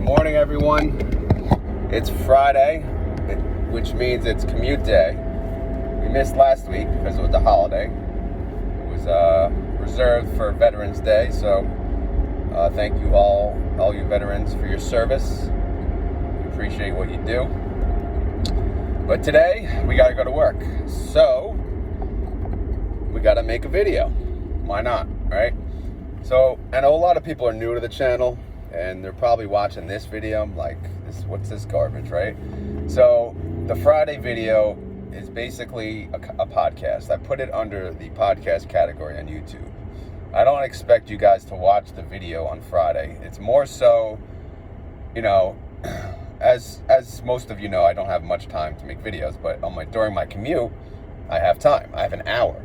morning, everyone. It's Friday, which means it's commute day. We missed last week because it was a holiday. It was reserved for Veterans Day, so thank you all you veterans for your service. We appreciate what you do. But today, we got to go to work. So, we got to make a video. Why not, right? So, I know a lot of people are new to the channel, and they're probably watching this video. I'm like, what's this garbage, right? So, the Friday video is basically a podcast. I put it under the podcast category on YouTube. I don't expect you guys to watch the video on Friday. It's more so, as most of you know, I don't have much time to make videos, but during my commute, I have time. I have an hour.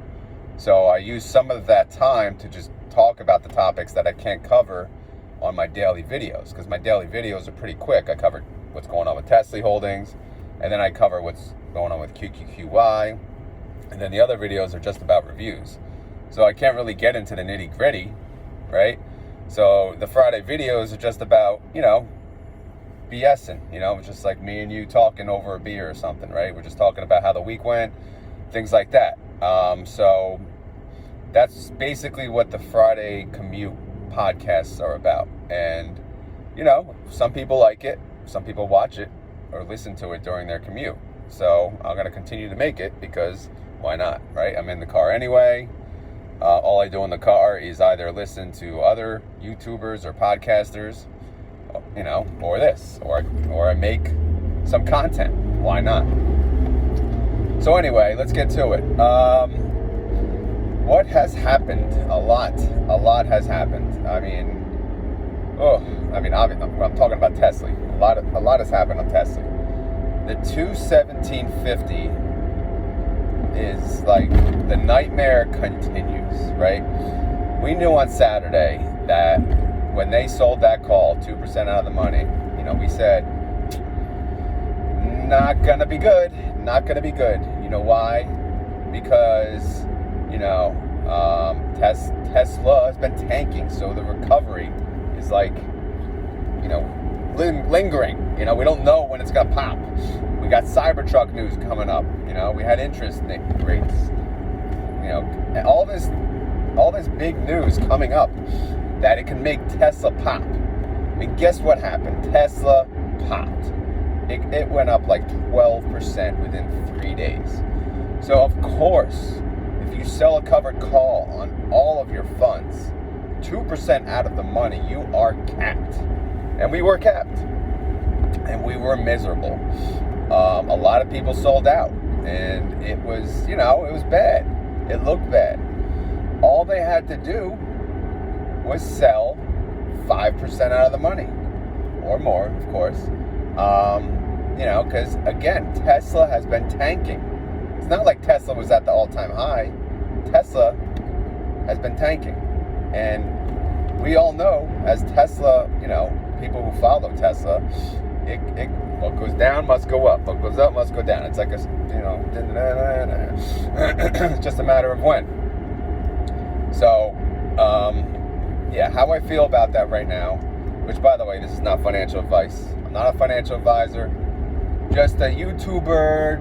So I use some of that time to just talk about the topics that I can't cover on my daily videos, because my daily videos are pretty quick. I cover what's going on with Tesla Holdings, and then I cover what's going on with QQQY, and then the other videos are just about reviews. So I can't really get into the nitty gritty, right? So the Friday videos are just about, BSing, just like me and you talking over a beer or something, right? We're just talking about how the week went, things like that. So that's basically what the Friday commute podcasts are about. And, some people like it, some people watch it or listen to it during their commute. So I'm going to continue to make it because why not, right? I'm in the car anyway. All I do in the car is either listen to other YouTubers or podcasters, or this, or I make some content. Why not? So anyway, let's get to it. What has happened? A lot has happened. I'm talking about Tesla. A lot has happened on Tesla. The 21750 is like the nightmare continues, right? We knew on Saturday that when they sold that call, 2% out of the money, we said, not gonna be good. You know why? Because, Tesla has been tanking, so the recovery is like, lingering. We don't know when it's gonna pop. We got Cybertruck news coming up. We had interest rates. And all this big news coming up that it can make Tesla pop. Guess what happened? Tesla popped. It went up like 12% within 3 days. So of course, if you sell a covered call on all of your funds, 2% out of the money, you are capped. And we were capped. And we were miserable. A lot of people sold out. And it was, it was bad. It looked bad. All they had to do was sell 5% out of the money. Or more, of course. Because, again, Tesla has been tanking. It's not like Tesla was at the all-time high. Tesla has been tanking. And we all know, as Tesla, people who follow Tesla, what goes down must go up. What goes up must go down. It's like it's just a matter of when. So, how I feel about that right now, which, by the way, this is not financial advice. I'm not a financial advisor. Just a YouTuber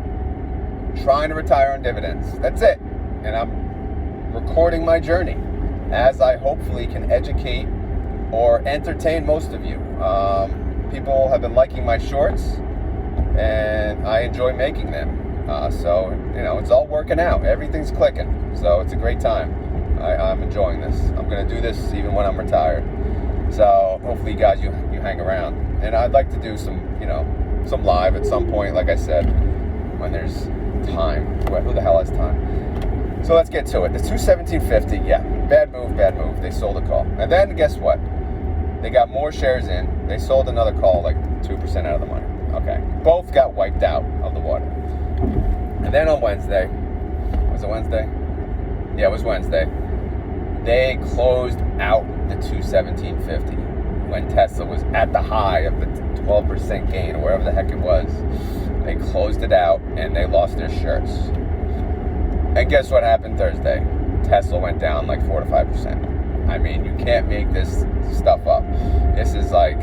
trying to retire on dividends. That's it. And I'm recording my journey as I hopefully can educate or entertain most of you. People have been liking my shorts, and I enjoy making them. So, it's all working out. Everything's clicking. So it's a great time. I'm enjoying this. I'm going to do this even when I'm retired. So hopefully, guys, you hang around. And I'd like to do some live at some point, like I said, when there's time. Who the hell has time? So let's get to it. The 21750, yeah, bad move. They sold a call. And then guess what? They got more shares in. They sold another call, like 2% out of the money. Okay. Both got wiped out of the water. And then on Wednesday, was it Wednesday? Yeah, it was Wednesday. They closed out the 21750 when Tesla was at the high of the 12% gain, or wherever the heck it was. They closed it out, and they lost their shirts. And guess what happened Thursday? Tesla went down like 4 to 5%. You can't make this stuff up. This is like,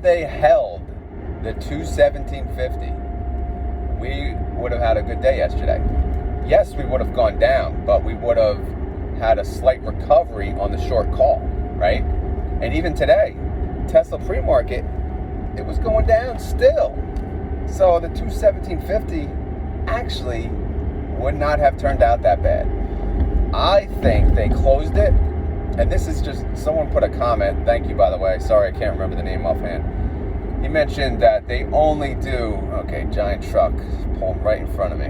they held the 217.50, we would have had a good day yesterday. Yes, we would have gone down, but we would have had a slight recovery on the short call, right? And even today, Tesla pre-market, it was going down still. So the 217.50 actually would not have turned out that bad. I think they closed it, and this is just, someone put a comment, thank you by the way, sorry I can't remember the name offhand. He mentioned that they only do, okay, giant truck pulling right in front of me,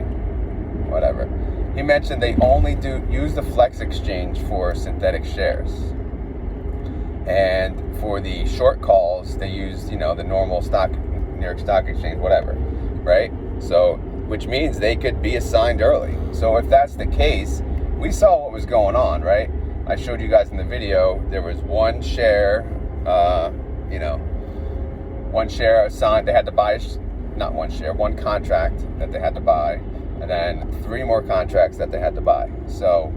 whatever. He mentioned they only use the Flex Exchange for synthetic shares. And for the short calls, they use, the normal New York Stock Exchange, whatever, right? So, which means they could be assigned early. So if that's the case, we saw what was going on, right? I showed you guys in the video, there was one share, one share assigned, they had to buy, not one share, one contract that they had to buy, and then 3 more contracts that they had to buy. So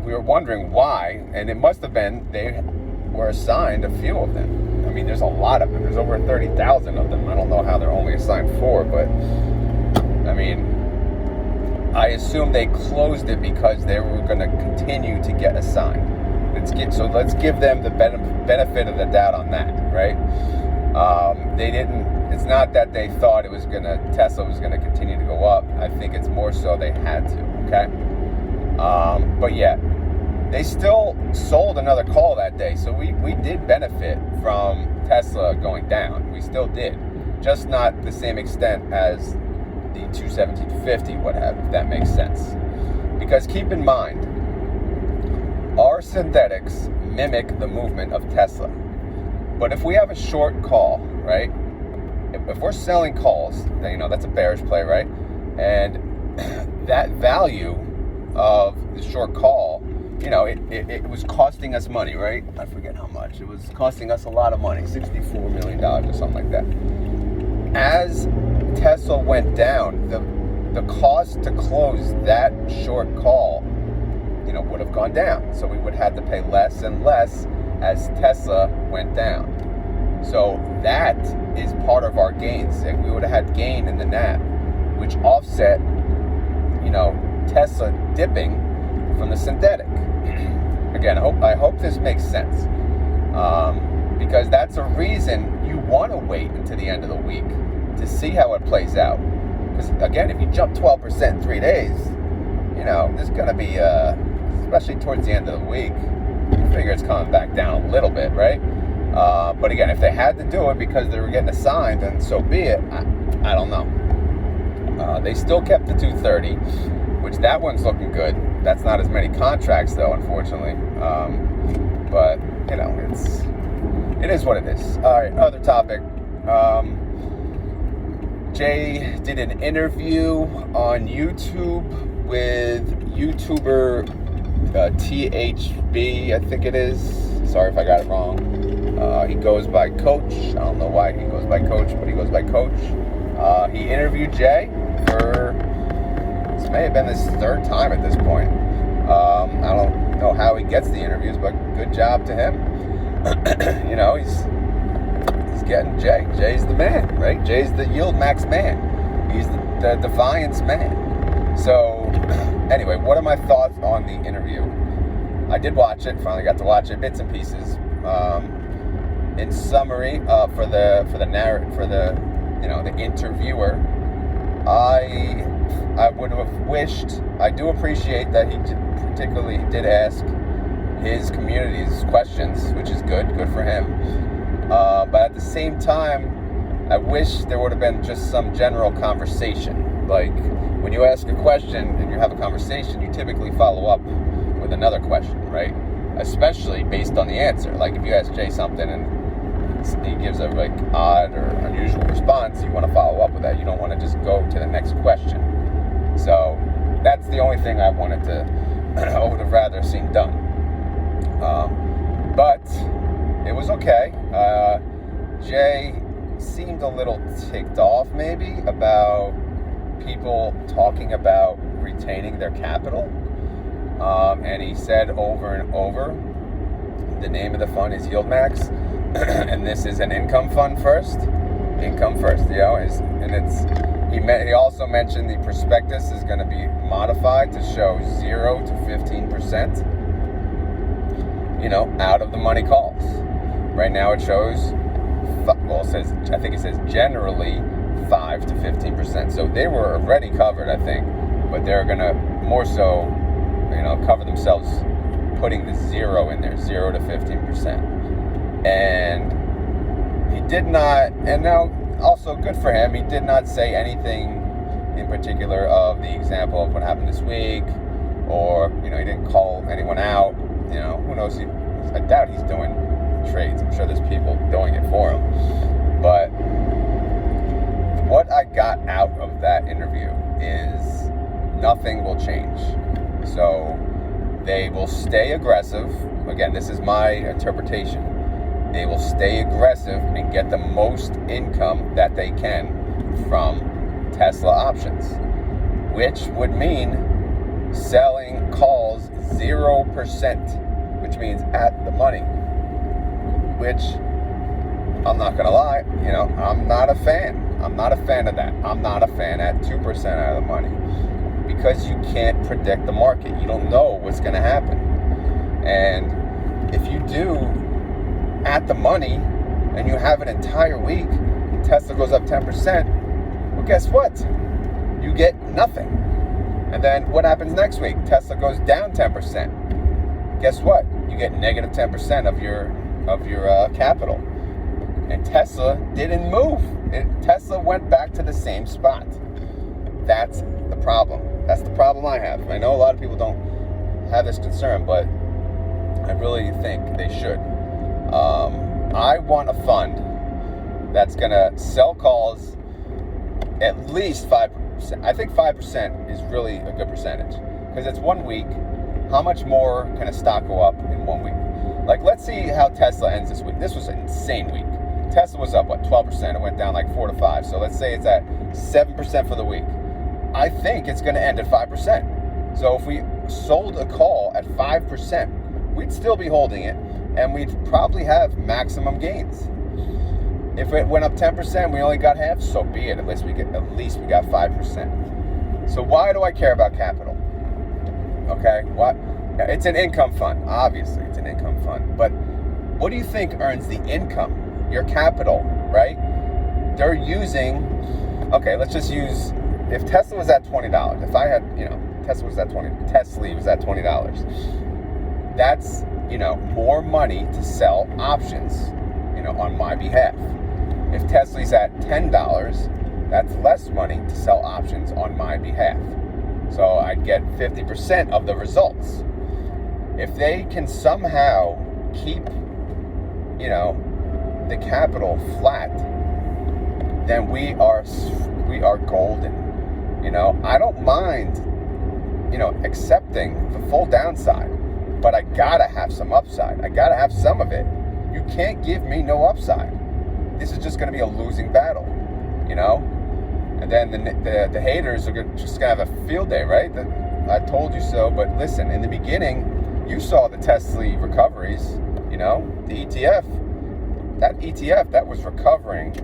we were wondering why, and it must have been they were assigned a few of them. I mean, there's a lot of them. There's over 30,000 of them. I don't know how they're only assigned 4, but I mean, I assume they closed it because they were going to continue to get assigned. Let's give them the benefit of the doubt on that, right? They didn't. It's not that they thought Tesla was gonna continue to go up. I think it's more so they had to. Okay. But yeah, they still sold another call that day, so we did benefit from Tesla going down. We still did, just not the same extent as the 217.50 would have, if that makes sense. Because keep in mind, our synthetics mimic the movement of Tesla. But if we have a short call, right? If we're selling calls, then, that's a bearish play, right? And that value of the short call, it was costing us money, right? I forget how much. It was costing us a lot of money, $64 million or something like that. As Tesla went down, the cost to close that short call, would have gone down. So we would have to pay less and less as Tesla went down. So that is part of our gains. And we would have had gain in the NAV, which offset, Tesla dipping from the synthetic. Again, I hope this makes sense. Because that's a reason you want to wait until the end of the week to see how it plays out. Because again, if you jump 12% in 3 days, there's going to be, especially towards the end of the week, you figure it's coming back down a little bit, right? But again, if they had to do it because they were getting assigned, then so be it. I don't know. They still kept the 230, which that one's looking good. That's not as many contracts though, unfortunately. But it is what it is. All right, other topic. Jay did an interview on YouTube with YouTuber THB, I think it is. Sorry if I got it wrong. He goes by Coach. I don't know why he goes by Coach, but he goes by Coach. He interviewed Jay for, this may have been his 3rd time at this point. I don't know how he gets the interviews, but good job to him. He's getting Jay. Jay's the man, right? Jay's the yield max man. He's the defiance man. So anyway, what are my thoughts on the interview? I did watch it. Finally got to watch it, bits and pieces. In summary, for the interviewer, I would have wished. I do appreciate that he did ask his community's questions, which is good for him. But at the same time, I wish there would have been just some general conversation. Like when you ask a question and you have a conversation, you typically follow up with another question, right? Especially based on the answer. Like if you ask Jay something and he gives a odd or unusual response, you want to follow up with that. You don't want to just go to the next question. So that's the only thing I wanted to, I would have rather seen done. But it was okay. Jay seemed a little ticked off maybe about people talking about retaining their capital. And he said over and over, the name of the fund is Yield Max. and this is an income fund first. Income first, you know, he also mentioned the prospectus is going to be modified to show 0 to 15%, you know, out of the money calls. Right now it shows, well, I think it says generally 5 to 15%. So they were already covered, I think, but they're going to more so, you know, cover themselves putting the 0 in there, 0 to 15%. And he did not, and now also good for him, he did not say anything in particular of the example of what happened this week, or, you know, he didn't call anyone out. You know, who knows, I doubt he's doing trades. I'm sure there's people doing it for him. But what I got out of that interview is nothing will change. So they will stay aggressive. Again, this is my interpretation. They will stay aggressive and get the most income that they can from Tesla options, which would mean selling calls 0%, which means at the money, which I'm not going to lie, you know, I'm not a fan. I'm not a fan of that. I'm not a fan at 2% out of the money, because you can't predict the market. You don't know what's going to happen. And if you do at the money and you have an entire week, Tesla goes up 10%, well, guess what? You get nothing. And then what happens next week? Tesla goes down 10%. Guess what? You get negative 10% of your capital. And Tesla didn't move. Tesla went back to the same spot. That's the problem. That's the problem I have. I know a lot of people don't have this concern, but I really think they should. I want a fund that's going to sell calls at least 5%. I think 5% is really a good percentage, because it's 1 week. How much more can a stock go up in 1 week? Like, let's see how Tesla ends this week. This was an insane week. Tesla was up, 12%. It went down like 4 to 5. So let's say it's at 7% for the week. I think it's going to end at 5%. So if we sold a call at 5%, we'd still be holding it, and we'd probably have maximum gains. If it went up 10%, we only got half, so be it. At least we got 5%. So why do I care about capital? Okay, what? It's an income fund. Obviously, it's an income fund. But what do you think earns the income? Your capital, right? They're using, okay, let's just use, if Tesla was at $20, if I had, you know, Tesla was at $20, that's, you know, more money to sell options, you know, on my behalf. If Tesla's at $10, that's less money to sell options on my behalf. So I'd get 50% of the results. If they can somehow keep, you know, the capital flat, then we are golden. You know, I don't mind, you know, accepting the full downside, but I gotta have some upside. I gotta have some of it. You can't give me no upside. This is just gonna be a losing battle, you know? And then the haters are just gonna have a field day, right? I told you so, but listen, in the beginning, you saw the Tesla recoveries, you know, the ETF. That ETF that was recovering,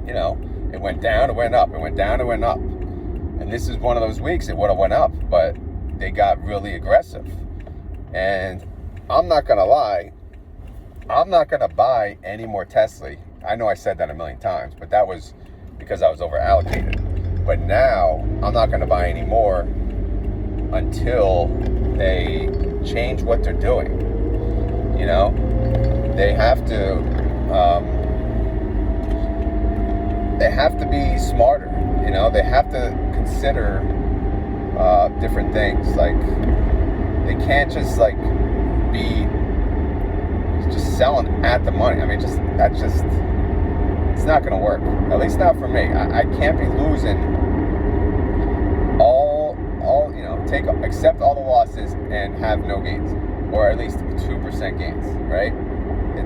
you know, it went down, it went up, it went down, it went up. And this is one of those weeks it would have went up, but they got really aggressive. And I'm not going to lie, I'm not going to buy any more Tesla. I know I said that a million times, but that was because I was over allocated. But now I'm not going to buy any more until they change what they're doing. You know, they have to be smarter. You know, they have to consider different things. Like, they can't just like be just selling at the money. I mean, it's not going to work. At least not for me. I can't be losing all, you know, accept all the losses and have no gains, or at least 2% gains, right?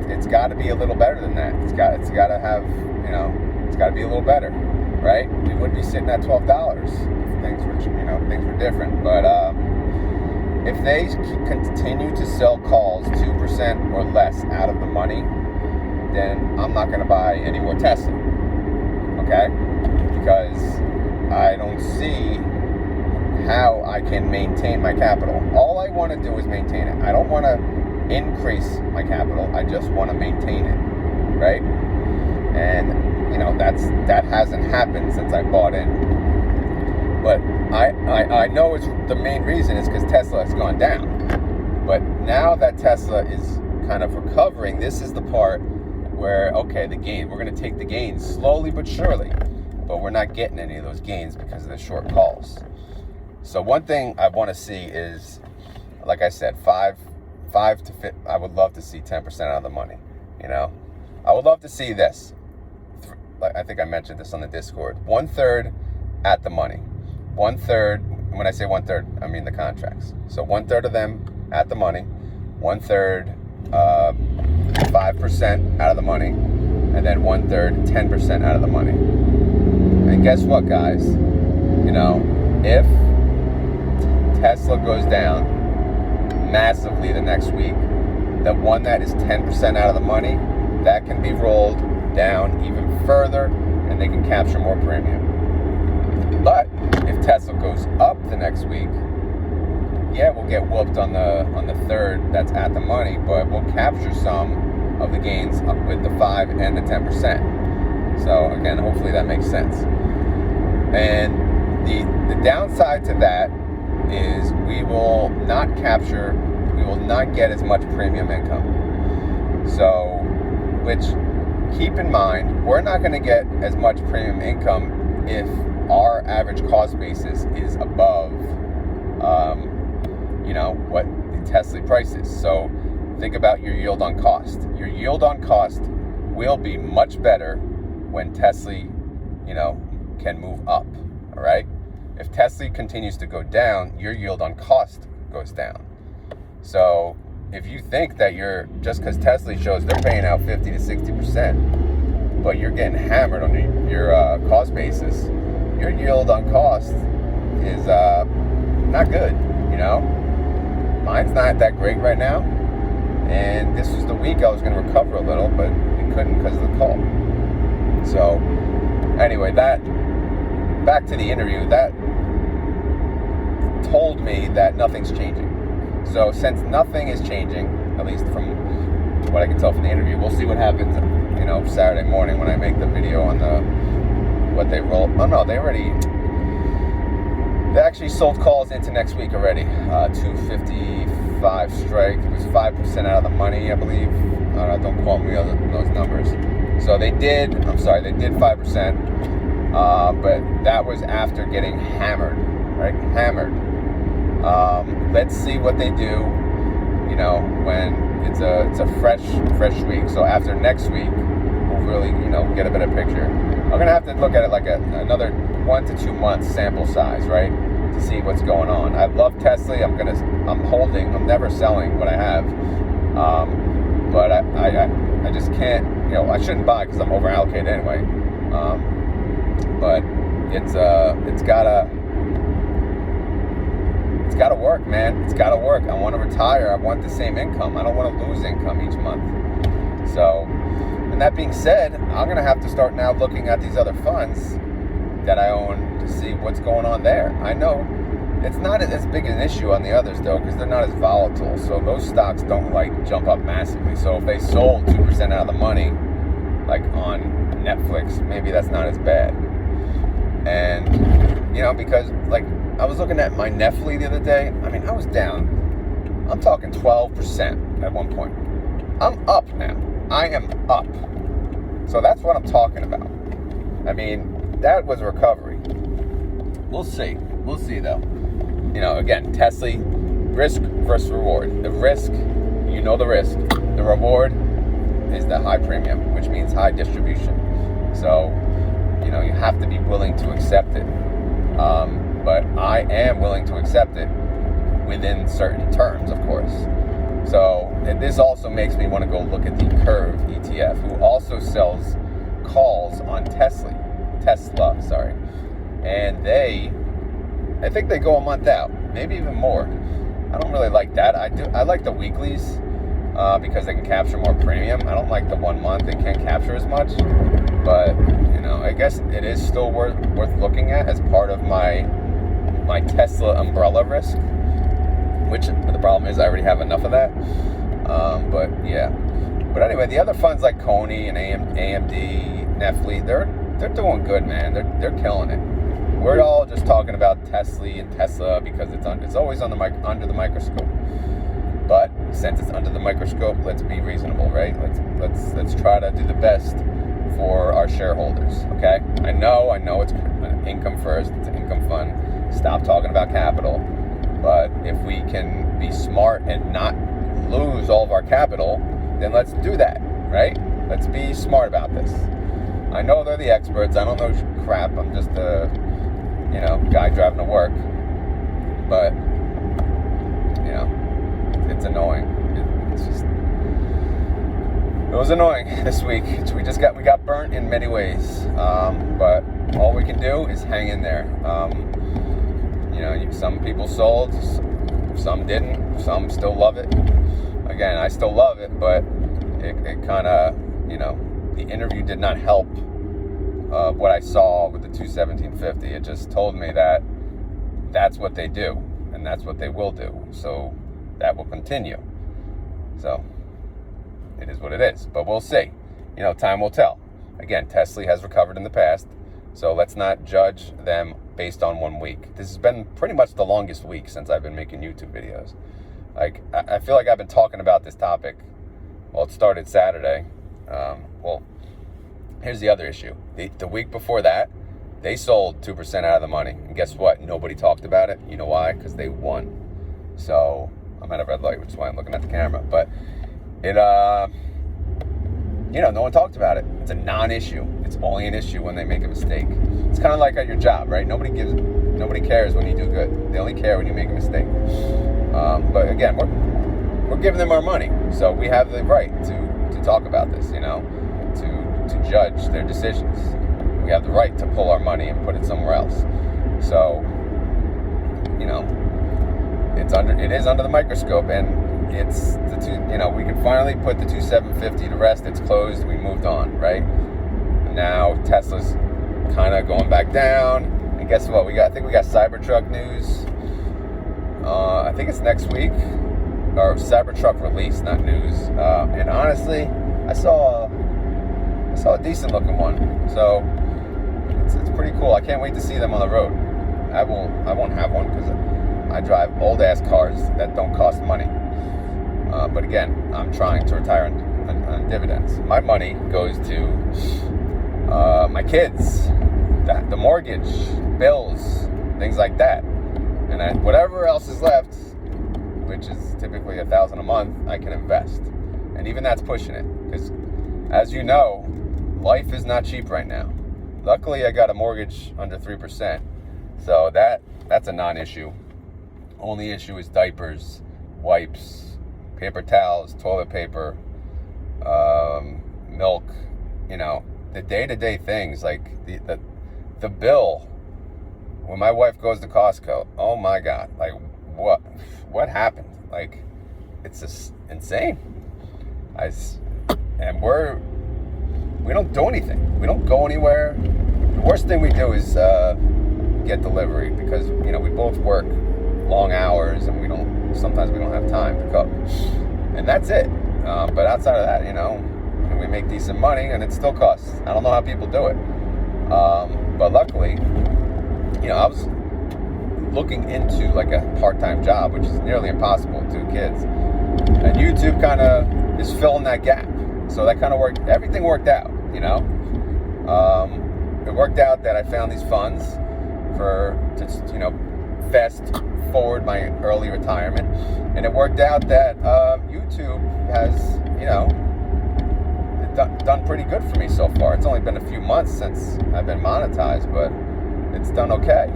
It's got to be a little better than that. It's got to have, you know, it's got to be a little better, right? We wouldn't be sitting at $12 if things were different. But if they continue to sell calls 2% or less out of the money, then I'm not going to buy any more Tesla. Okay? Because I don't see how I can maintain my capital. All I want to do is maintain it. I don't want to increase my capital. I just want to maintain it. Right? And that hasn't happened since I bought in. But I know it's the main reason is because Tesla has gone down. But now that Tesla is kind of recovering, this is the part where, okay, we're going to take the gains slowly but surely. But we're not getting any of those gains because of the short calls. So one thing I want to see is, like I said, 5 to 5. I would love to see 10% out of the money. I would love to see this. I think I mentioned this on the Discord. 1/3 at the money. 1/3. When I say 1/3, I mean the contracts. So 1/3 of them at the money. 1/3, 5% out of the money, and then 1/3, 10% out of the money. And guess what, guys? If Tesla goes down massively the next week, the one that is 10% out of the money, that can be rolled down even further, and they can capture more premium. But if Tesla goes up the next week, yeah, we'll get whooped on the third that's at the money, but we'll capture some of the gains up with the 5 and the 10%. So again, hopefully that makes sense. And the downside to that is we will not get as much premium income. So, which, keep in mind, we're not going to get as much premium income if our average cost basis is above, what the Tesla price is. So think about your yield on cost. Your yield on cost will be much better when Tesla, can move up. All right. If Tesla continues to go down, your yield on cost goes down. So if you think that just because Tesla shows they're paying out 50 to 60%, but you're getting hammered on your cost basis, your yield on cost is not good. Mine's not that great right now, and this was the week I was going to recover a little, but we couldn't because of the call. So anyway, back to the interview, that told me that nothing's changing. So since nothing is changing, at least from what I can tell from the interview, we'll see what happens, Saturday morning when I make the video on what they roll. Oh no, they actually sold calls into next week already. 255 strike. It was 5% out of the money, I believe. Don't quote me on those numbers. So they did 5%, but that was after getting hammered, right? Hammered. Let's see what they do, when it's a fresh week. So after next week, we'll really, get a better picture. I'm going to have to look at it like another 1 to 2 months sample size, right? To see what's going on. I love Tesla. I'm holding. I'm never selling what I have. But I just can't, I shouldn't buy because I'm over allocated anyway. But it's gotta work, man. It's gotta work. I want to retire. I want the same income. I don't want to lose income each month. So, and that being said, I'm going to have to start now looking at these other funds that I own to see what's going on there. I know it's not as big an issue on the others though, because they're not as volatile. So those stocks don't jump up massively. So if they sold 2% out of the money, like on Netflix, maybe that's not as bad. And, because I was looking at my Netflix the other day. I mean, I was down, I'm talking 12% at one point. I'm up now. I am up. So that's what I'm talking about. I mean, that was a recovery. We'll see. We'll see, though. Again, Tesla, risk versus reward. The risk, the risk. The reward is the high premium, which means high distribution. So, you have to be willing to accept it. But I am willing to accept it within certain terms, of course. So, and this also makes me want to go look at the Curve ETF, who also sells calls on Tesla, and I think they go a month out, maybe even more. I don't really like that. I like the weeklies because they can capture more premium. I don't like the 1 month. They can't capture as much. But, I guess it is still worth looking at as part of my Tesla umbrella risk, which the problem is I already have enough of that. But yeah. But anyway, the other funds like Coney and AMD, Netflix, they're doing good, man. They're killing it. We're all just talking about Tesla because it's always under the microscope. But since it's under the microscope, let's be reasonable, right? Let's try to do the best for our shareholders. Okay? I know it's income first. It's an income fund. Stop talking about capital. But if we can be smart and not lose all of our capital, then let's do that, right? Let's be smart about this. I know they're the experts. I don't know crap. I'm just a, guy driving to work. But, it's annoying. It was annoying this week. We got burnt in many ways. But all we can do is hang in there. Some people sold, some didn't, some still love it. Again, I still love it, but it kind of, the interview did not help what I saw with the 217.50. It just told me that that's what they do, and that's what they will do. So that will continue. So it is what it is, but we'll see. Time will tell. Again, Tesla has recovered in the past, so let's not judge them based on 1 week. This has been pretty much the longest week since I've been making YouTube videos. Like, I feel like I've been talking about this topic. Well, it started Saturday. Here's the other issue. The week before that, they sold 2% out of the money. And guess what? Nobody talked about it. You know why? Because they won. So, I'm at a red light, which is why I'm looking at the camera. But it, no one talked about it. It's a non-issue. It's only an issue when they make a mistake. It's kind of like at your job, right? Nobody cares when you do good. They only care when you make a mistake. But again, we're giving them our money, so we have the right to talk about this, to judge their decisions. We have the right to pull our money and put it somewhere else. So, it is under the microscope, and it's we can finally put the 2,750 to rest. It's closed. We moved on, right? Now Tesla's kind of going back down, and guess what? I think we got Cybertruck news. I think it's next week, or Cybertruck release, not news. And honestly, I saw a decent looking one, so it's pretty cool. I can't wait to see them on the road. I won't have one because I drive old ass cars that don't cost money. But again, I'm trying to retire on dividends. My money goes to my kids, the mortgage, bills, things like that. And whatever else is left, which is typically $1,000 a month, I can invest. And even that's pushing it, because as you know, life is not cheap right now. Luckily, I got a mortgage under 3%, so that's a non-issue. Only issue is diapers, wipes, paper towels, toilet paper, milk. The day-to-day things, like the bill. When my wife goes to Costco, oh my God, like what happened? Like, it's just insane. And we don't do anything. We don't go anywhere. The worst thing we do is get delivery, because we both work long hours, and sometimes we don't have time to cook, and that's it. But outside of that, we make decent money, and it still costs. I don't know how people do it, but luckily, I was looking into like a part-time job, which is nearly impossible with 2 kids. And YouTube kind of is filling that gap. So that kind of worked. Everything worked out, It worked out that I found these funds to fast forward my early retirement. And it worked out that YouTube has, done pretty good for me so far. It's only been a few months since I've been monetized, but it's done okay,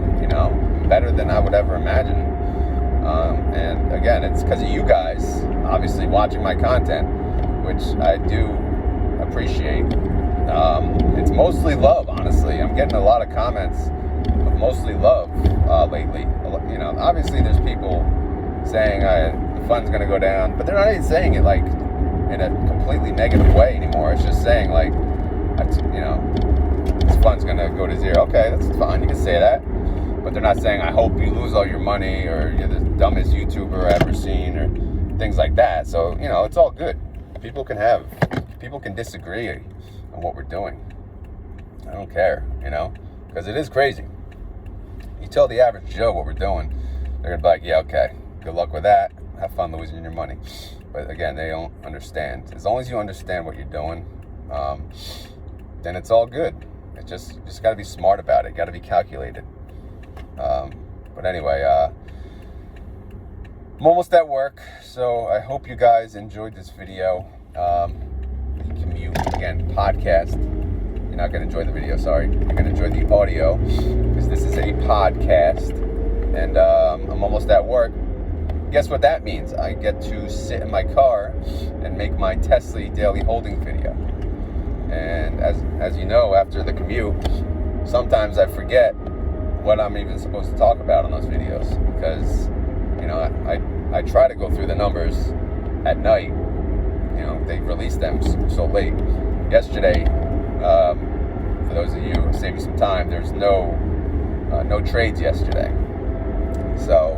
better than I would ever imagine. And again, it's because of you guys, obviously, watching my content, which I do appreciate. It's mostly love, honestly. I'm getting a lot of comments of mostly love lately. Obviously there's people saying the fund's going to go down, but they're not even saying it like in a completely negative way anymore. It's just saying like, this fund's going to go to zero. Okay, that's fine. You can say that. But they're not saying, I hope you lose all your money, or you're the dumbest YouTuber I've ever seen, or things like that. So, it's all good. People can disagree on what we're doing. I don't care, because it is crazy. You tell the average Joe what we're doing, they're going to be like, yeah, okay, good luck with that. Have fun losing your money. But again, they don't understand. As long as you understand what you're doing, then it's all good. You just got to be smart about it. Got to be calculated. But anyway, I'm almost at work, so I hope you guys enjoyed this video. Commute, again, podcast. You're not going to enjoy the video, sorry. You're going to enjoy the audio, because this is a podcast, and I'm almost at work. Guess what that means? I get to sit in my car and make my Tesla daily holding video. And as you know, after the commute, sometimes I forget what I'm even supposed to talk about on those videos, because I try to go through the numbers at night. They release them so late. Yesterday, for those of you who save you some time, there's no trades yesterday. So,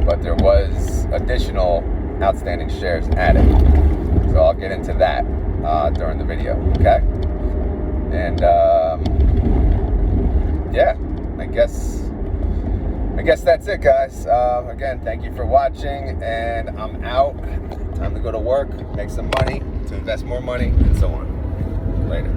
but there was additional outstanding shares added. So I'll get into that during the video. Okay, and yeah. I guess that's it, guys. Again, thank you for watching, and I'm out. Time to go to work, make some money, to invest more money, and so on. Later.